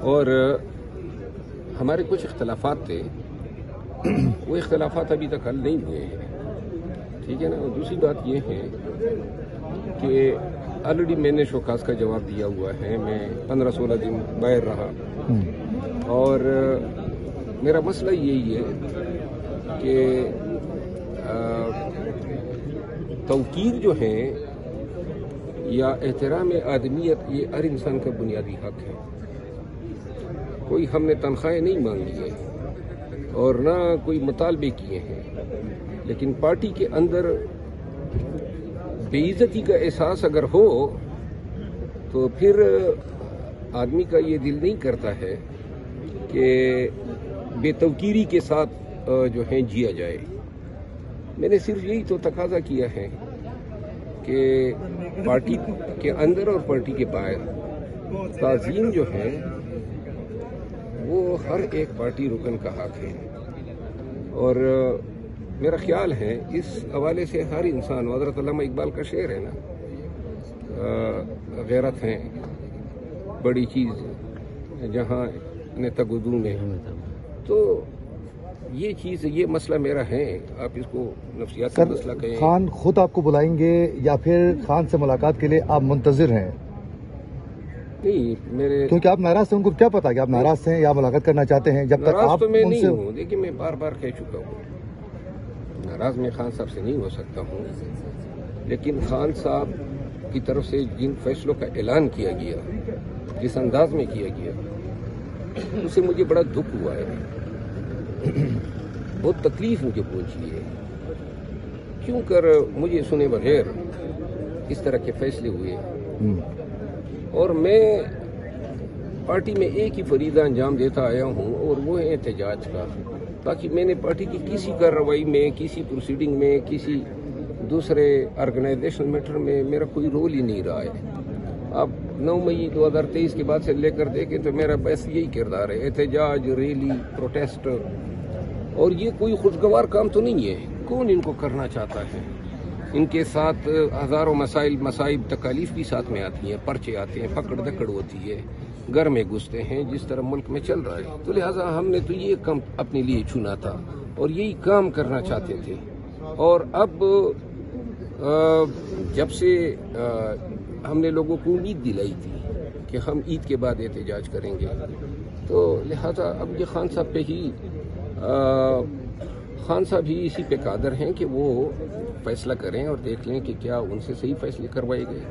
اور ہمارے کچھ اختلافات تھے، وہ اختلافات ابھی تک حل نہیں ہوئے ہیں، ٹھیک ہے نا۔ اور دوسری بات یہ ہے کہ آلریڈی میں نے شوکاز کا جواب دیا ہوا ہے، میں 15-16 دن باہر رہا، اور میرا مسئلہ یہی ہے کہ توقیر جو ہے یا احترام آدمیت یہ ہر انسان کا بنیادی حق ہے۔ کوئی ہم نے تنخواہیں نہیں مانگی ہے اور نہ کوئی مطالبے کیے ہیں، لیکن پارٹی کے اندر بے عزتی کا احساس اگر ہو تو پھر آدمی کا یہ دل نہیں کرتا ہے کہ بے توقیری کے ساتھ جو ہے جیا جائے۔ میں نے صرف یہی تو تقاضا کیا ہے کہ پارٹی کے اندر اور پارٹی کے باہر تعظیم جو ہے وہ ہر ایک پارٹی رکن کا حق ہے، اور میرا خیال ہے اس حوالے سے ہر انسان، حضرت علامہ اقبال کا شعر ہے نا، غیرت ہے بڑی چیز جہاں تگدوں میں، تو یہ چیز، یہ مسئلہ میرا ہے، آپ اس کو نفسیاتی مسئلہ کہیں۔ خان خود آپ کو بلائیں گے یا پھر خان سے ملاقات کے لیے آپ منتظر ہیں؟ نہیں، میرے کیونکہ آپ ناراض تھے، ان کو کیا پتا کہ آپ ناراض ہیں یا ملاقات کرنا چاہتے ہیں؟ جب تک ناراض آپ تو میں نہیں ہوں، دیکھیں میں بار بار کہہ چکا ہوں، ناراض میں خان صاحب سے نہیں ہو سکتا ہوں، لیکن خان صاحب کی طرف سے جن فیصلوں کا اعلان کیا گیا، جس انداز میں کیا گیا، اس سے مجھے بڑا دکھ ہوا ہے، بہت تکلیف مجھے پہنچی ہے، کیوں کر مجھے سنے بغیر اس طرح کے فیصلے ہوئے، اور میں پارٹی میں ایک ہی فریضہ انجام دیتا آیا ہوں، اور وہ ہے احتجاج کا، تاکہ میں نے پارٹی کی کسی کارروائی میں، کسی پروسیڈنگ میں، کسی دوسرے آرگنائزیشن میٹر میں میرا کوئی رول ہی نہیں رہا ہے۔ اب 9 مئی 2023 کے بعد سے لے کر دیکھیں تو میرا بس یہی کردار ہے، احتجاج، ریلی، پروٹیسٹ، اور یہ کوئی خوشگوار کام تو نہیں ہے، کون ان کو کرنا چاہتا ہے؟ ان کے ساتھ ہزاروں مسائل، مصائب، تکالیف بھی ساتھ میں آتی ہیں، پرچے آتے ہیں، پکڑ دکڑ ہوتی ہے، گھر میں گھستے ہیں، جس طرح ملک میں چل رہا ہے، تو لہٰذا ہم نے تو یہ کام اپنے لیے چنا تھا اور یہی کام کرنا چاہتے تھے، اور اب جب سے ہم نے لوگوں کو امید دلائی تھی کہ ہم عید کے بعد احتجاج کریں گے، تو لہٰذا اب یہ خان صاحب پہ ہی، خان صاحب ہی اسی پہ قادر ہیں کہ وہ فیصلہ کریں اور دیکھ لیں کہ کیا ان سے صحیح فیصلے کروائے گئے۔